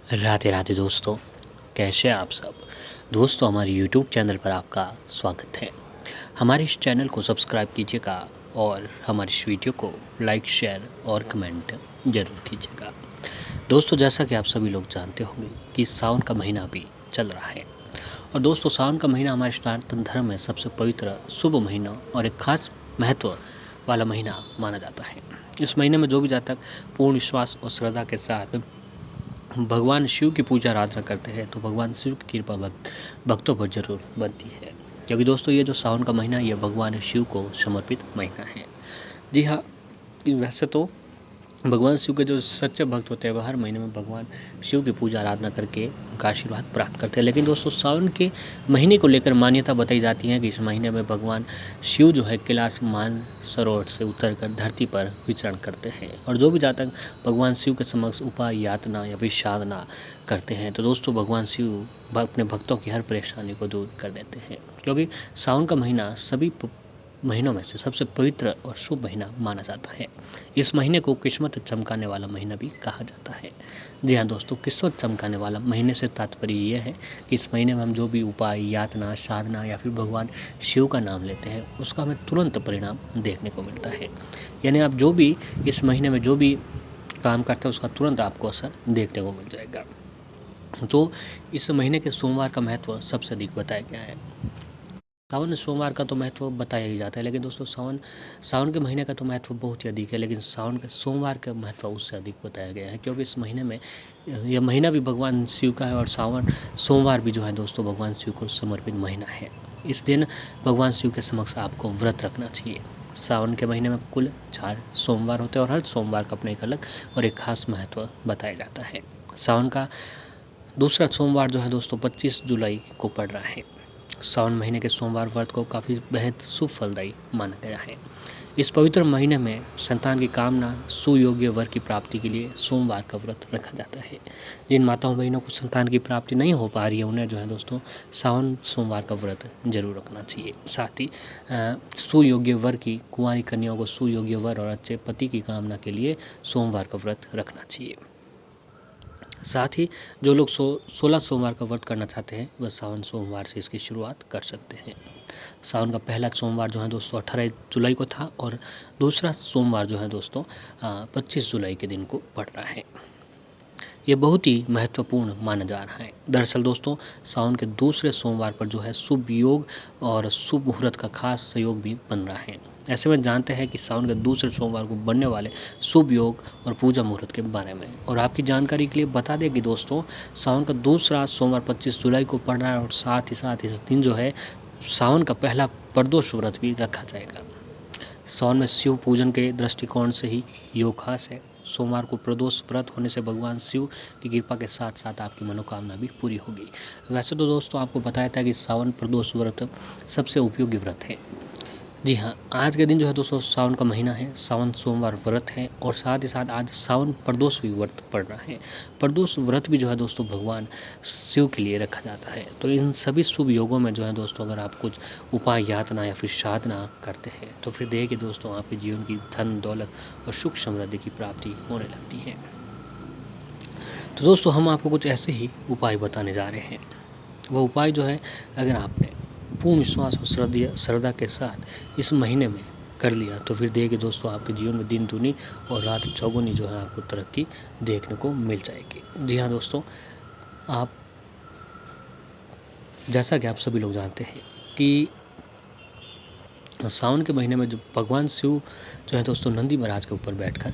राधे राधे दोस्तों, कैसे हैं आप सब। दोस्तों, हमारे YouTube चैनल पर आपका स्वागत है। हमारे इस चैनल को सब्सक्राइब कीजिएगा और हमारी इस वीडियो को लाइक, शेयर और कमेंट ज़रूर कीजिएगा। दोस्तों, जैसा कि आप सभी लोग जानते होंगे कि सावन का महीना भी चल रहा है और दोस्तों सावन का महीना हमारे सनातन धर्म में सबसे पवित्र शुभ महीना और एक खास महत्व वाला महीना माना जाता है। इस महीने में जो भी जातक पूर्ण विश्वास और श्रद्धा के साथ भगवान शिव की पूजा आराधना करते हैं तो भगवान शिव की कृपा भक्तों पर जरूर बनती है, क्योंकि दोस्तों ये जो सावन का महीना ये भगवान शिव को समर्पित महीना है। जी हाँ, वैसे तो भगवान शिव के जो सच्चे भक्त होते हैं वह हर महीने में भगवान शिव की पूजा आराधना करके उनका आशीर्वाद प्राप्त करते हैं। लेकिन दोस्तों सावन के महीने को लेकर मान्यता बताई जाती है कि इस महीने में भगवान शिव जो है कैलाश मानसरोवर से उतरकर धरती पर विचरण करते हैं और जो भी जातक भगवान शिव के समक्ष उपाय, यातना या फिर साधना करते हैं तो दोस्तों भगवान शिव अपने भक्तों की हर परेशानी को दूर कर देते हैं, क्योंकि सावन का महीना सभी महीनों में से सबसे पवित्र और शुभ महीना माना जाता है। इस महीने को किस्मत चमकाने वाला महीना भी कहा जाता है। जी हाँ दोस्तों, किस्मत चमकाने वाला महीने से तात्पर्य यह है कि इस महीने में हम जो भी उपाय, यातना, साधना या फिर भगवान शिव का नाम लेते हैं उसका हमें तुरंत परिणाम देखने को मिलता है। यानी आप जो भी इस महीने में जो भी काम करते हैं उसका तुरंत आपको असर देखने को मिल जाएगा। तो इस महीने के सोमवार का महत्व सबसे अधिक बताया गया है। सावन सोमवार का तो महत्व बताया ही जाता है, लेकिन दोस्तों सावन के महीने का तो महत्व बहुत ही अधिक है, लेकिन सावन के सोमवार का महत्व उससे अधिक बताया गया है, क्योंकि इस महीने में यह महीना भी भगवान शिव का है और सोमवार भी जो है दोस्तों भगवान शिव को समर्पित महीना है। इस दिन भगवान शिव के समक्ष आपको व्रत रखना चाहिए। सावन के महीने में कुल 4 सोमवार होते हैं और हर सोमवार का अपना एक अलग और एक खास महत्व बताया जाता है। सावन का दूसरा सोमवार जो है दोस्तों 25 जुलाई को पड़ रहा है। सावन महीने के सोमवार व्रत को काफ़ी बेहद शुभ फलदायी माना गया है। इस पवित्र महीने में संतान की कामना, सुयोग्य वर की प्राप्ति के लिए सोमवार का व्रत रखा जाता है। जिन माताओं बहनों को संतान की प्राप्ति नहीं हो पा रही है उन्हें जो है दोस्तों सावन सोमवार का व्रत जरूर रखना चाहिए। साथ ही सुयोग्य वर की कुंवारी कन्याओं को सुयोग्य वर और अच्छे पति की कामना के लिए सोमवार का व्रत रखना चाहिए। साथ ही जो लोग 16 सोमवार का व्रत करना चाहते हैं वह सावन सोमवार से इसकी शुरुआत कर सकते हैं। सावन का पहला सोमवार जो है दोस्तों 18 जुलाई को था और दूसरा सोमवार जो है दोस्तों 25 जुलाई के दिन को पड़ रहा है। ये बहुत ही महत्वपूर्ण माना जा रहा है। दरअसल दोस्तों सावन के दूसरे सोमवार पर जो है शुभ योग और शुभ मुहूर्त का खास सहयोग भी बन रहा है। ऐसे में जानते हैं कि सावन के दूसरे सोमवार को बनने वाले शुभ योग और पूजा मुहूर्त के बारे में। और आपकी जानकारी के लिए बता दें कि दोस्तों सावन का दूसरा सोमवार 25 जुलाई को पड़ रहा है और साथ ही साथ इस दिन जो है सावन का पहला प्रदोष व्रत भी रखा जाएगा। सावन में शिव पूजन के दृष्टिकोण से ही योग खास है। सोमवार को प्रदोष व्रत होने से भगवान शिव की कृपा के साथ साथ आपकी मनोकामना भी पूरी होगी। वैसे तो दोस्तों आपको बताया था कि सावन प्रदोष व्रत सबसे उपयोगी व्रत है। जी हाँ, आज के दिन जो है दोस्तों सावन का महीना है, सावन सोमवार व्रत है और साथ ही साथ आज सावन प्रदोष भी व्रत पड़ रहा है। प्रदोष व्रत भी जो है दोस्तों भगवान शिव के लिए रखा जाता है। तो इन सभी शुभ योगों में जो है दोस्तों अगर आप कुछ उपाय, यातना या फिर साधना करते हैं तो फिर देखिए दोस्तों आपके जीवन की धन दौलत और सुख समृद्धि की प्राप्ति होने लगती है। तो दोस्तों हम आपको कुछ ऐसे ही उपाय बताने जा रहे हैं। वह उपाय जो है अगर आपने पूर्ण विश्वास और श्रद्धा के साथ इस महीने में कर लिया तो फिर देखिए दोस्तों आपके जीवन में दिन दूनी और रात चौगुनी जो है आपको तरक्की देखने को मिल जाएगी। जी हाँ दोस्तों, आप जैसा कि आप सभी लोग जानते हैं कि सावन के महीने में जो भगवान शिव जो है दोस्तों नंदी महाराज के ऊपर बैठकर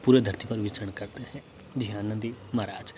पूरे धरती पर विचरण करते हैं। जी हाँ, नंदी महाराज।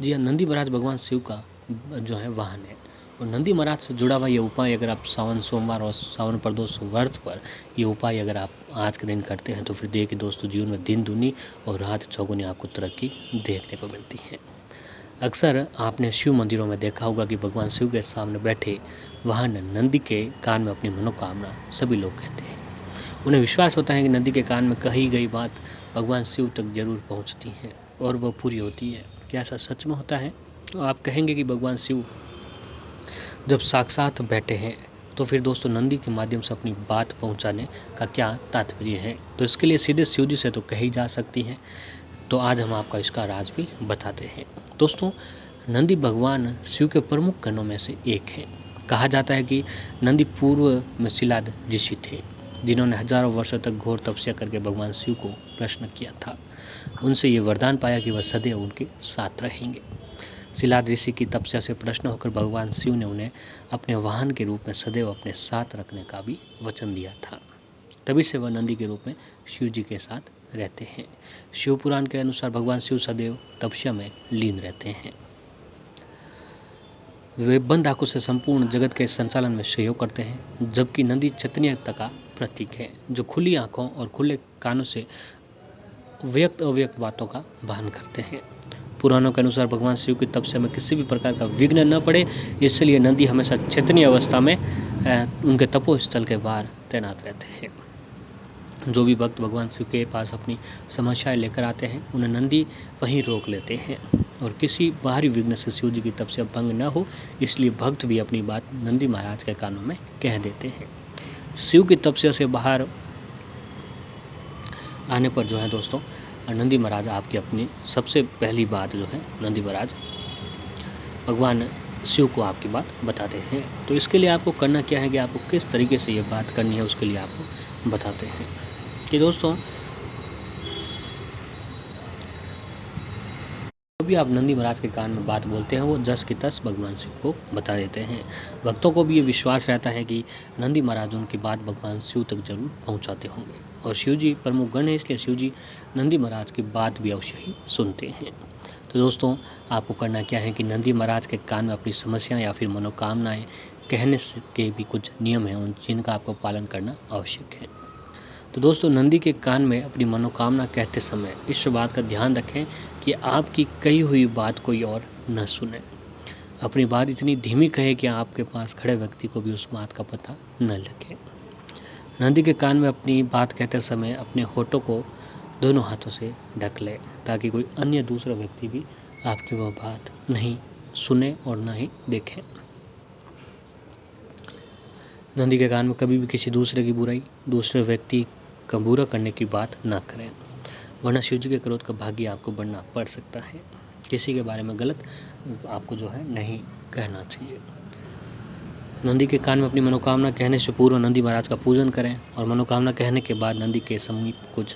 जी हाँ, नंदी महाराज भगवान शिव का जो है वाहन है और नंदी महाराज से जुड़ा हुआ ये उपाय अगर आप सावन सोमवार और सावन प्रदोष व्रत पर ये उपाय अगर आप आज के दिन करते हैं तो फिर देखिए दोस्तों जीवन में दिन दूनी और रात चौगुनी आपको तरक्की देखने को मिलती है। अक्सर आपने शिव मंदिरों में देखा होगा कि भगवान शिव के सामने बैठे वाहन नंदी के कान में अपनी मनोकामना सभी लोग कहते हैं। उन्हें विश्वास होता है कि नंदी के कान में कही गई बात भगवान शिव तक जरूर पहुंचती है और वह पूरी होती है। क्या ऐसा सच में होता है? तो आप कहेंगे कि भगवान शिव जब साक्षात बैठे हैं तो फिर दोस्तों नंदी के माध्यम से अपनी बात पहुंचाने का क्या तात्पर्य है? तो इसके लिए सीधे शिव जी से तो कही जा सकती है, तो आज हम आपका इसका राज भी बताते हैं। दोस्तों, नंदी भगवान शिव के प्रमुख गणों में से एक है। कहा जाता है कि नंदी पूर्व में शिलाद ऋषि थे, जिन्होंने हजारों वर्षों तक घोर तपस्या करके भगवान शिव को प्रश्न किया था। उनसे ये वरदान पाया कि वह सदैव उनके साथ रहेंगे। शिलाद ऋषि की तपस्या से प्रश्न होकर भगवान शिव ने उन्हें अपने वाहन के रूप में सदैव अपने साथ रखने का भी वचन दिया था। तभी से वह नंदी के रूप में शिव जी के साथ रहते हैं। शिव पुराण के अनुसार भगवान शिव सदैव तपस्या में लीन रहते हैं। वे बंद आंखों से संपूर्ण जगत के संचालन में सहयोग करते हैं, जबकि नंदी चैतन्यता का प्रतीक है, जो खुली आंखों और खुले कानों से व्यक्त अव्यक्त बातों का वहन करते हैं। पुराणों के अनुसार भगवान शिव की तपस्या में किसी भी प्रकार का विघ्न न पड़े, इसलिए नंदी हमेशा चैतन्य अवस्था में उनके तपोस्थल के बाहर तैनात रहते हैं। जो भी भक्त भगवान शिव के पास अपनी समस्याएं लेकर आते हैं, उन्हें नंदी वहीं रोक लेते हैं और किसी बाहरी विघ्न से शिव जी की तपस्या भंग न हो, इसलिए भक्त भी अपनी बात नंदी महाराज के कानों में कह देते हैं। शिव की तपस्या से बाहर आने पर जो है दोस्तों, नंदी महाराज आपकी अपनी सबसे पहली बात जो है, नंदी महाराज भगवान शिव को आपकी बात बताते हैं। तो इसके लिए आपको करना क्या है कि आपको किस तरीके से ये बात करनी है, उसके लिए आपको बताते हैं कि दोस्तों, भी आप नंदी महाराज के कान में बात बोलते हैं, वो जस की तस भगवान शिव को बता देते हैं। भक्तों को भी ये विश्वास रहता है कि नंदी महाराज उनकी बात भगवान शिव तक जरूर पहुंचाते होंगे, और शिव जी प्रमुख गण है, इसलिए शिव जी नंदी महाराज की बात भी अवश्य ही सुनते हैं। तो दोस्तों, आपको करना क्या है कि नंदी महाराज के कान में अपनी समस्याएं या फिर मनोकामनाएं कहने के भी कुछ नियम हैं, उन जिनका आपको पालन करना आवश्यक है। तो दोस्तों, नंदी के कान में अपनी मनोकामना कहते समय इस बात का ध्यान रखें कि आपकी कही हुई बात कोई और न सुने। अपनी बात इतनी धीमी कहे कि आपके पास खड़े व्यक्ति को भी उस बात का पता न लगे। नंदी के कान में अपनी बात कहते समय अपने होठों को दोनों हाथों से ढक ले, ताकि कोई अन्य दूसरा व्यक्ति भी आपकी वह बात नहीं सुने और न ही देखे। नंदी के कान में कभी भी किसी दूसरे की बुराई, दूसरे व्यक्ति का बुरा करने की बात ना करें, वरना शिव जी के क्रोध का भागी आपको बढ़ना पड़ सकता है। किसी के बारे में गलत आपको जो है नहीं कहना चाहिए। नंदी के कान में अपनी मनोकामना कहने से पूर्व नंदी महाराज का पूजन करें, और मनोकामना कहने के बाद नंदी के समीप कुछ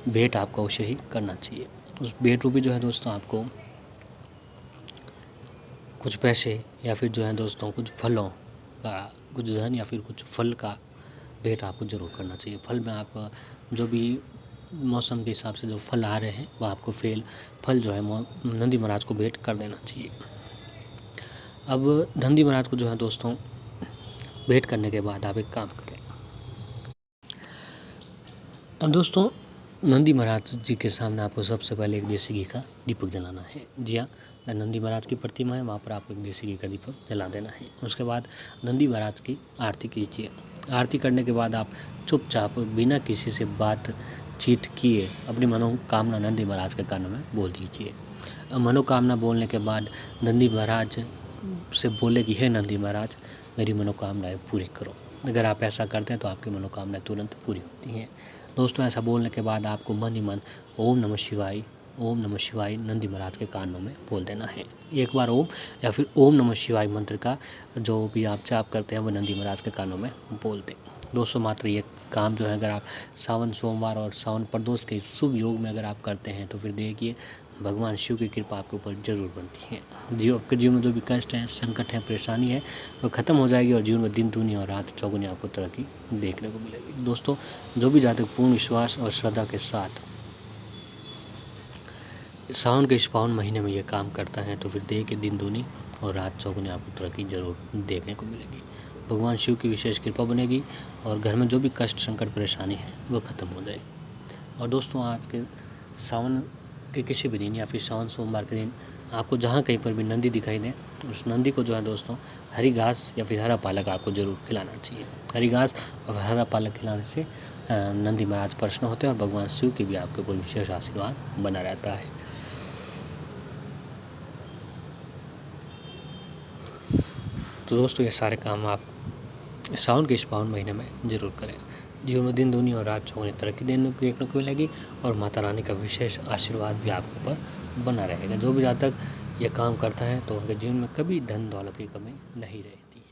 भेंट आपको अवश्य ही करना चाहिए। उस भेंट रूपी जो है दोस्तों, आपको कुछ पैसे या फिर जो है दोस्तों कुछ फलों का, कुछ धन या फिर कुछ फल का भेंट आपको जरूर करना चाहिए। फल में आप जो भी मौसम के हिसाब से जो फल आ रहे हैं, वह आपको फल जो है नंदी महाराज को भेंट कर देना चाहिए। अब नंदी महाराज को जो है दोस्तों भेंट करने के बाद आप एक काम करें। अब दोस्तों, नंदी महाराज जी के सामने आपको सबसे पहले एक देसी घी का दीपक जलाना है। जी हाँ, नंदी महाराज की प्रतिमा है, वहाँ पर आपको एक देसी घी का दीपक जला देना है। उसके बाद नंदी महाराज की आरती कीजिए। आरती करने के बाद आप चुपचाप बिना किसी से बातचीत किए अपनी मनोकामना नंदी महाराज के कानों में बोल दीजिए। मनोकामना बोलने के बाद नंदी महाराज से बोले कि हे नंदी महाराज, मेरी मनोकामनाएं पूरी करो। अगर आप ऐसा करते हैं तो आपकी मनोकामनाएं तुरंत पूरी होती हैं। दोस्तों, ऐसा बोलने के बाद आपको मन ही मन ओम नमः शिवाय नंदी महाराज के कानों में बोल देना है। एक बार ओम या फिर ओम नमः शिवाय मंत्र का जो भी आप जाप करते हैं, वो नंदी महाराज के कानों में बोल दें। दोस्तों, मात्र ये काम जो है अगर आप सावन सोमवार और सावन प्रदोष के शुभ योग में अगर आप करते हैं, तो फिर देखिए भगवान शिव की कृपा आपके ऊपर जरूर बनती है। आपके जीवन में जो भी कष्ट है, संकट है, परेशानी है, वो खत्म हो जाएगी और जीवन में दिन दूनी और रात चौगुनी आपको तरक्की देखने को मिलेगी। दोस्तों, जो भी जातक पूर्ण विश्वास और श्रद्धा के साथ सावन के इस पावन महीने में ये काम करता है, तो फिर देह के दिन दूनी और रात चौगुनी आपको तरक्की जरूर देखने को मिलेगी। भगवान शिव की विशेष कृपा बनेगी और घर में जो भी कष्ट, संकट, परेशानी है, वो खत्म हो जाएगी। और दोस्तों, आज के सावन के किसी भी दिन या फिर सावन सोमवार के दिन आपको जहाँ कहीं पर भी नंदी दिखाई दे, उस नंदी को जो है दोस्तों हरी घास या फिर हरा पालक आपको जरूर खिलाना चाहिए। हरी घास और हरा पालक खिलाने से नंदी महाराज प्रसन्न होते हैं और भगवान शिव की भी आपके ऊपर विशेष आशीर्वाद बना रहता है। तो दोस्तों, ये सारे काम आप सावन के इस पावन महीने में जरूर करें। जीवन में दिन दूनी और रात चौगुनी तरक्की देखने को मिलेगी और माता रानी का विशेष आशीर्वाद भी आपके ऊपर बना रहेगा। जो भी जातक ये काम करता है तो उनके जीवन में कभी धन दौलत की कमी नहीं रहती है।